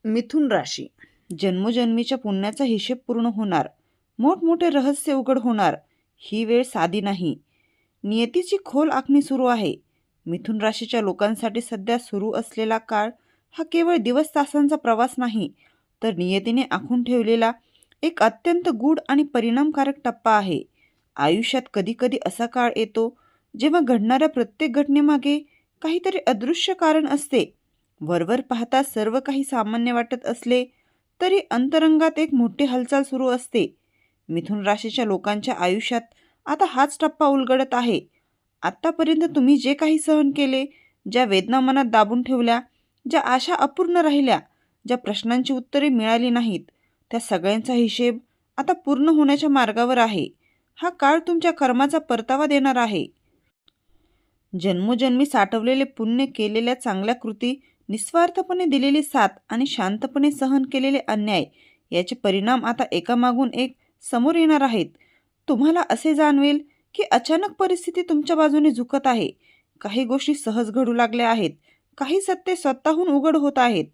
मिथुन राशी. जन्मोजन्मीच्या पुण्याचा हिशेब पूर्ण होणार. मोठमोठे रहस्य उघड होणार. ही वेळ साधी नाही. नियतीची खोल आखणी सुरू आहे. मिथुन राशीच्या लोकांसाठी सध्या सुरू असलेला काळ हा केवळ दिवस तासांचा प्रवास नाही, तर नियतीने आखून ठेवलेला एक अत्यंत गूढ आणि परिणामकारक टप्पा आहे. आयुष्यात कधीकधी असा काळ येतो जेव्हा घडणाऱ्या प्रत्येक घटनेमागे काहीतरी अदृश्य कारण असते. वरवर पाहता सर्व काही सामान्य वाटत असले तरी अंतरंगात एक मोठी हालचाल सुरू असते. मिथुन राशीच्या लोकांच्या आयुष्यात आता हाच टप्पा उलगडत आहे. आत्तापर्यंत तुम्ही जे काही सहन केले, ज्या वेदना मनात दाबून ठेवल्या, ज्या आशा अपूर्ण राहिल्या, ज्या प्रश्नांची उत्तरे मिळाली नाहीत, त्या सगळ्यांचा हिशेब आता पूर्ण होण्याच्या मार्गावर आहे. हा काळ तुमच्या कर्माचा परतावा देणार आहे. जन्मोजन्मी साठवलेले पुण्य, केलेल्या चांगल्या कृती, निस्वार्थपणे दिलेली साथ आणि शांतपणे सहन केलेले अन्याय याचे परिणाम आता एकामागून एक समोर येणार आहेत. तुम्हाला असे जाणवेल की अचानक परिस्थिती तुमच्या बाजूने झुकत आहे. काही गोष्टी सहज घडू लागल्या आहेत. काही सत्य स्वतःहून उघड होत आहेत.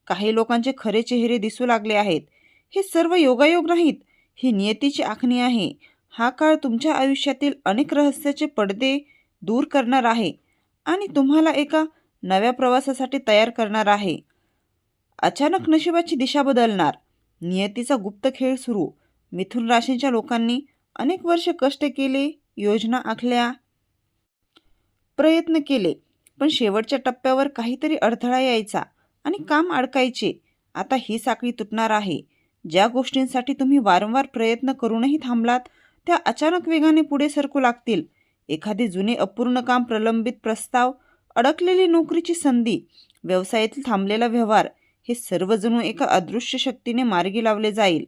काही लोकांचे खरे चेहरे दिसू लागले आहेत. हे सर्व योगायोग नाहीत, ही नियतीची आखणी आहे. हा काळ तुमच्या आयुष्यातील अनेक रहस्याचे पडदे दूर करणार आहे आणि तुम्हाला एका नव्या प्रवासासाठी तयार करणार आहे. अचानक नशिबाची दिशा बदलणार. नियतीचा गुप्त खेळ सुरू. मिथुन राशीच्या लोकांनी अनेक वर्ष कष्ट केले, योजना आखल्या, प्रयत्न केले, पण शेवटच्या टप्प्यावर काहीतरी अडथळा यायचा आणि काम अडकायचे. आता ही साखळी तुटणार आहे. ज्या गोष्टींसाठी तुम्ही वारंवार प्रयत्न करूनही थांबलात, त्या अचानक वेगाने पुढे सरकू लागतील. एखादे जुने अपूर्ण काम, प्रलंबित प्रस्ताव, अडकलेली नोकरीची संधी, व्यवसायातील थांबलेला व्यवहार, हे सर्व जणू एका अदृश्य शक्तीने मार्गी लावले जाईल.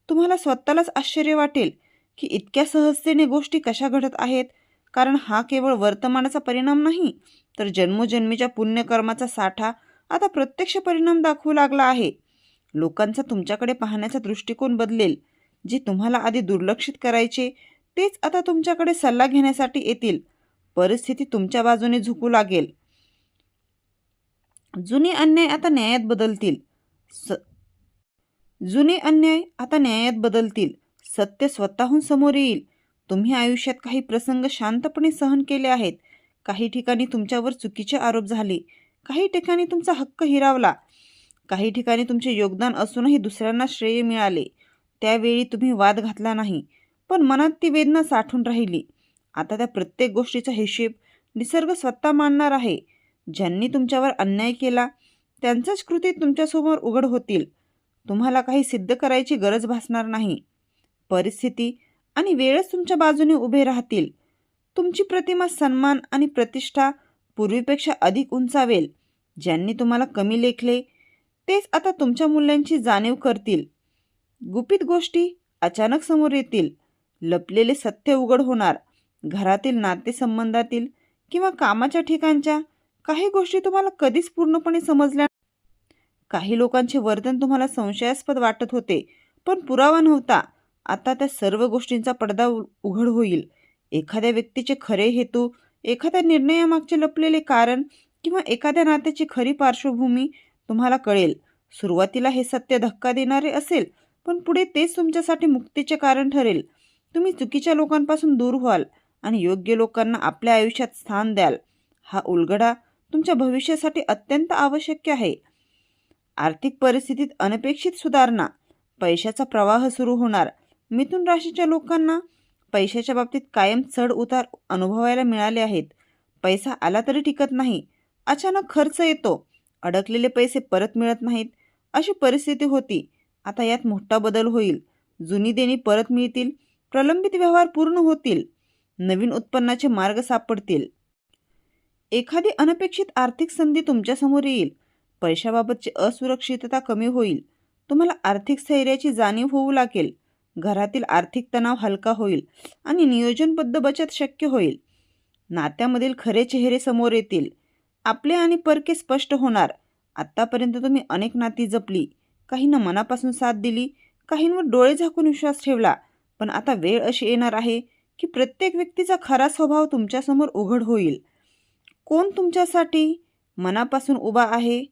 तुम्हाला स्वतःलाच आश्चर्य वाटेल की इतक्या सहजतेने गोष्टी कशा घडत आहेत, कारण हा केवळ वर्तमानाचा परिणाम नाही, तर जन्मोजन्मीच्या पुण्यकर्माचा साठा आता प्रत्यक्ष परिणाम दाखवू लागला आहे. लोकांचा तुमच्याकडे पाहण्याचा दृष्टिकोन बदलेल. जे तुम्हाला आधी दुर्लक्षित करायचे तेच आता तुमच्याकडे सल्ला घेण्यासाठी येतील. परिस्थिती तुमच्या बाजूने झुकू लागेल. जुने अन्याय आता न्यायात बदलतील. सत्य स्वतःहून समोर येईल. तुम्ही आयुष्यात काही प्रसंग शांतपणे सहन केले आहेत. काही ठिकाणी तुमच्यावर चुकीचे आरोप झाले. काही ठिकाणी तुमचा हक्क हिरावला. काही ठिकाणी तुमचे योगदान असूनही दुसऱ्यांना श्रेय मिळाले. त्यावेळी तुम्ही वाद घातला नाही, पण मनात ती वेदना साठून राहिली. आता त्या प्रत्येक गोष्टीचा हिशेब निसर्ग स्वतः मांडणार आहे. ज्यांनी तुमच्यावर अन्याय केला त्यांच्याच कृती तुमच्यासमोर उघड होतील. तुम्हाला काही सिद्ध करायची गरज भासणार नाही. परिस्थिती आणि वेळच तुमच्या बाजूने उभे राहतील. तुमची प्रतिमा, सन्मान आणि प्रतिष्ठा पूर्वीपेक्षा अधिक उंचावेल. ज्यांनी तुम्हाला कमी लेखले तेच आता तुमच्या मूल्यांची जाणीव करतील. गुपित गोष्टी अचानक समोर येतील. लपलेले सत्य उघड होणार. घरातील, नातेसंबंधातील किंवा कामाच्या ठिकाणच्या काही गोष्टी तुम्हाला कधीच पूर्णपणे समजल्या. काही लोकांचे वर्तन तुम्हाला संशयास्पद वाटत होते, पण पुरावा नव्हता. आता त्या सर्व गोष्टींचा पडदा उघड होईल. एखाद्या व्यक्तीचे खरे हेतू, एखाद्या निर्णयामागचे लपलेले कारण किंवा एखाद्या नात्याची खरी पार्श्वभूमी तुम्हाला कळेल. सुरुवातीला हे सत्य धक्का देणारे असेल, पण पुढे तेच तुमच्यासाठी मुक्तीचे कारण ठरेल. तुम्ही चुकीच्या लोकांपासून दूर व्हाल आणि योग्य लोकांना आपल्या आयुष्यात स्थान द्याल. हा उलगडा तुमच्या भविष्यासाठी अत्यंत आवश्यक आहे. आर्थिक परिस्थितीत अनपेक्षित सुधारणा. पैशाचा प्रवाह सुरू होणार. मिथुन राशीच्या लोकांना पैशाच्या बाबतीत कायम चढ उतार अनुभवायला मिळाले आहेत. पैसा आला तरी टिकत नाही. अचानक खर्च येतो. अडकलेले पैसे परत मिळत नाहीत, अशी परिस्थिती होती. आता यात मोठा बदल होईल. जुनी देणी परत मिळतील. प्रलंबित व्यवहार पूर्ण होतील. नवीन उत्पन्नाचे मार्ग सापडतील. एखादी अनपेक्षित आर्थिक संधी तुमच्यासमोर येईल. पैशाबाबतची असुरक्षितता कमी होईल. तुम्हाला आर्थिक स्थैर्याची जाणीव होऊ लागेल. घरातील आर्थिक तणाव हलका होईल आणि नियोजनबद्ध बचत शक्य होईल. नात्यामधील खरे चेहरे समोर येतील. आपले आणि परके स्पष्ट होणार. आत्तापर्यंत तुम्ही अनेक नाती जपली. काहींना मनापासून साथ दिली, काहींवर डोळे झाकून विश्वास ठेवला. पण आता वेळ अशी येणार आहे की प्रत्येक व्यक्तीचा खरा स्वभाव तुमच्यासमोर उघड होईल. कोण तुमच्यासाठी मनापासून उभा आहे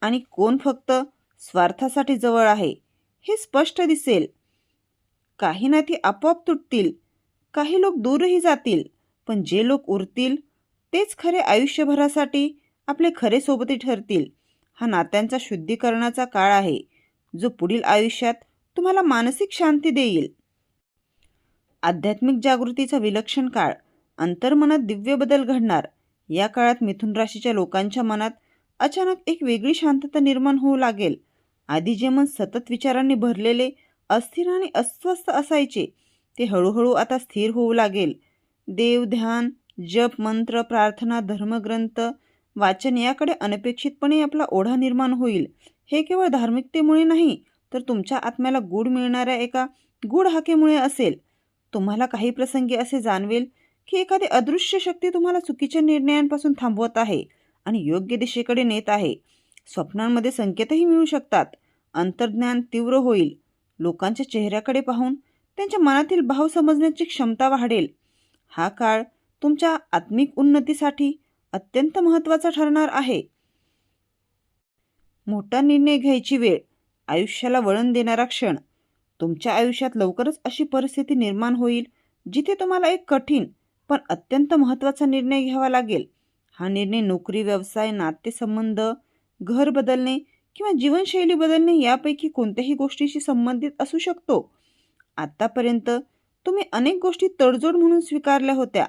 आणि कोण फक्त स्वार्थासाठी जवळ आहे हे स्पष्ट दिसेल. काही नाती आपोआप तुटतील, काही लोक दूरही जातील, पण जे लोक उरतील तेच खरे आयुष्यभरासाठी आपले खरे सोबती ठरतील. हा नात्यांचा शुद्धीकरणाचा काळ आहे, जो पुढील आयुष्यात तुम्हाला मानसिक शांती देईल. आध्यात्मिक जागृतीचा विलक्षण काळ, अंतर्मनात दिव्य बदल घडणार. या काळात मिथुन राशीच्या लोकांच्या मनात अचानक एक वेगळी शांतता निर्माण होऊ लागेल. आधी जे मन सतत विचारांनी भरलेले, अस्थिर आणि अस्वस्थ असायचे, ते हळूहळू आता स्थिर होऊ लागेल. देव ध्यान, जप, मंत्र, प्रार्थना, धर्मग्रंथ वाचन याकडे अनपेक्षितपणे आपला ओढा निर्माण होईल. हे केवळ धार्मिकतेमुळे नाही, तर तुमच्या आत्म्याला गूढ मिळणाऱ्या एका गूढ हाकेमुळे असेल. तुम्हाला काही प्रसंगी असे जाणवेल की एखादी अदृश्य शक्ती तुम्हाला चुकीच्या निर्णयांपासून थांबवत आहे आणि योग्य दिशेकडे नेत आहे. स्वप्नांमध्ये संकेतही मिळू शकतात. अंतर्ज्ञान तीव्र होईल. लोकांच्या चेहऱ्याकडे पाहून त्यांच्या मनातील भाव समजण्याची क्षमता वाढेल. हा काळ तुमच्या आत्मिक उन्नतीसाठी अत्यंत महत्त्वाचा ठरणार आहे. मोठा निर्णय घ्यायची वेळ, आयुष्याला वळण देणारा क्षण. तुमच्या आयुष्यात लवकरच अशी परिस्थिती निर्माण होईल जिथे तुम्हाला एक कठीण पण अत्यंत महत्त्वाचा निर्णय घ्यावा लागेल. हा निर्णय नोकरी, व्यवसाय, नातेसंबंध, घर बदलणे किंवा जीवनशैली बदलणे यापैकी कोणत्याही गोष्टीशी संबंधित असू शकतो. आतापर्यंत तुम्ही अनेक गोष्टी तडजोड म्हणून स्वीकारल्या होत्या,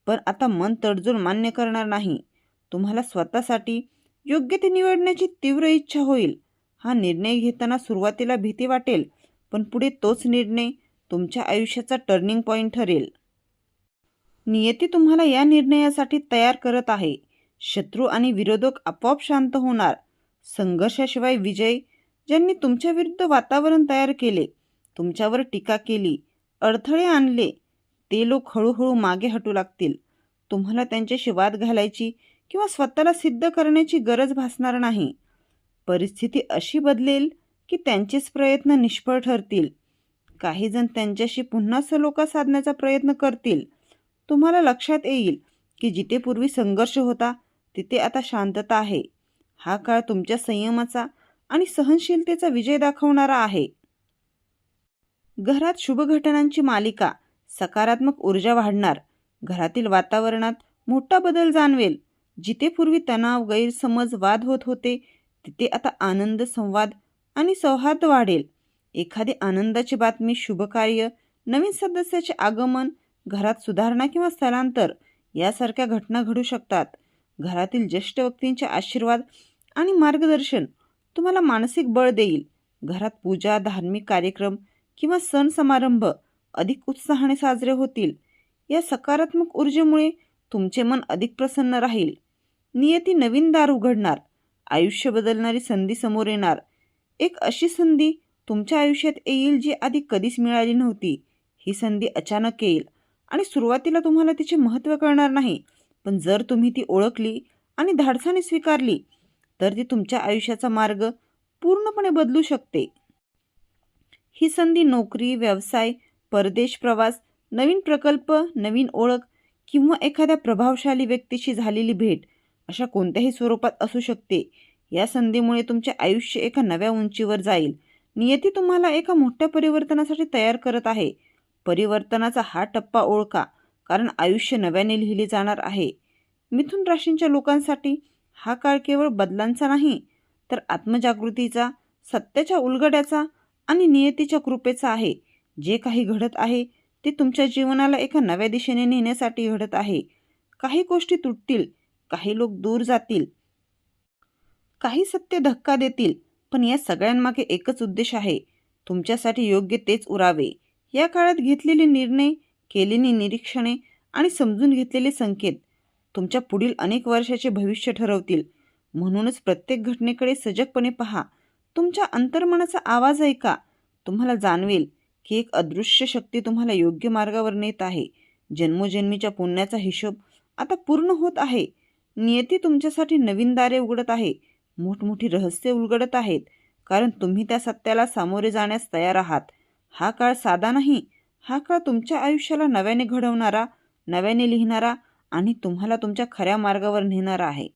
पण आता मन तडजोड मान्य करणार नाही. तुम्हाला स्वतःसाठी योग्य ते निवडण्याची तीव्र इच्छा होईल. हा निर्णय घेताना सुरुवातीला भीती वाटेल, पण पुढे तोच निर्णय तुमच्या आयुष्याचा टर्निंग पॉइंट ठरेल. नियती तुम्हाला या निर्णयासाठी तयार करत आहे. शत्रू आणि विरोधक आपोआप शांत होणार. संघर्षाशिवाय विजय. ज्यांनी तुमच्या विरुद्ध वातावरण तयार केले, तुमच्यावर टीका केली, अडथळे आणले, ते लोक हळूहळू मागे हटू लागतील. तुम्हाला त्यांच्याशी वाद घालायची किंवा स्वतःला सिद्ध करण्याची गरज भासणार नाही. परिस्थिती अशी बदलेल की त्यांचेच प्रयत्न निष्फळ ठरतील. काही जण त्यांच्याशी पुन्हा सलोखा साधण्याचा प्रयत्न करतील. तुम्हाला लक्षात येईल की जिथे पूर्वी संघर्ष होता, तिथे आता शांतता आहे. हा काळ तुमच्या संयमाचा आणि सहनशीलतेचा विजय दाखवणारा आहे. घरात शुभ घटनांची मालिका. सकारात्मक ऊर्जा वाढणार. घरातील वातावरणात मोठा बदल जाणवेल. जिथे पूर्वी तणाव, गैरसमज, वाद होत होते, तिथे आता आनंद, संवाद आणि सौहार्द वाढेल. एखादी आनंदाची बातमी, शुभकार्य, नवीन सदस्याचे आगमन, घरात सुधारणा किंवा स्थलांतर यासारख्या घटना घडू शकतात. घरातील ज्येष्ठ व्यक्तींचे आशीर्वाद आणि मार्गदर्शन तुम्हाला मानसिक बळ देईल. घरात पूजा, धार्मिक कार्यक्रम किंवा सण समारंभ अधिक उत्साहाने साजरे होतील. या सकारात्मक ऊर्जेमुळे तुमचे मन अधिक प्रसन्न राहील. नियती नवीन दार उघडणार. आयुष्य बदलणारी संधी समोर येणार. एक अशी संधी तुमच्या आयुष्यात येईल जी आधी कधीच मिळाली नव्हती. ही संधी अचानक येईल आणि सुरुवातीला तुम्हाला तिचे महत्त्व कळणार नाही, पण जर तुम्ही ती ओळखली आणि धाडसाने स्वीकारली, तर ती तुमच्या आयुष्याचा मार्ग पूर्णपणे बदलू शकते. ही संधी नोकरी, व्यवसाय, परदेश प्रवास, नवीन प्रकल्प, नवीन ओळख किंवा एखाद्या प्रभावशाली व्यक्तीशी झालेली भेट अशा कोणत्याही स्वरूपात असू शकते. या संधीमुळे तुमचे आयुष्य एका नव्या उंचीवर जाईल. नियती तुम्हाला एका मोठ्या परिवर्तनासाठी तयार करत आहे. परिवर्तनाचा हा टप्पा ओळखा, कारण आयुष्य नव्याने लिहिले जाणार आहे. मिथुन राशींच्या लोकांसाठी हा काळ केवळ बदलांचा नाही, तर आत्मजागृतीचा, सत्याच्या उलगड्याचा आणि नियतीच्या कृपेचा आहे. जे काही घडत आहे ते तुमच्या जीवनाला एका नव्या दिशेने नेण्यासाठी घडत आहे. काही गोष्टी तुटतील, काही लोक दूर जातील, काही सत्य धक्का देतील, पण या सगळ्यांमागे एकच उद्देश आहे, तुमच्यासाठी योग्य तेच उरावे. या काळात घेतलेले निर्णय, केलेली निरीक्षणे आणि समजून घेतलेले संकेत तुमच्या पुढील अनेक वर्षाचे भविष्य ठरवतील. म्हणूनच प्रत्येक घटनेकडे सजगपणे पहा. तुमच्या अंतर्मनाचा आवाज ऐका. तुम्हाला जाणवेल की एक अदृश्य शक्ती तुम्हाला योग्य मार्गावर नेत आहे. जन्मोजन्मीच्या पुण्याचा हिशोब आता पूर्ण होत आहे. नियती तुमच्यासाठी नवीन दारे उघडत आहे. मोठमोठी रहस्य उलगडत आहेत, कारण तुम्ही त्या सत्याला सामोरे जाण्यास तयार आहात. हा काळ साधा नाही. हा काळ तुमच्या आयुष्याला नव्याने घडवणारा, नव्याने लिहिणारा आणि तुम्हाला तुमच्या खऱ्या मार्गावर नेणारा आहे.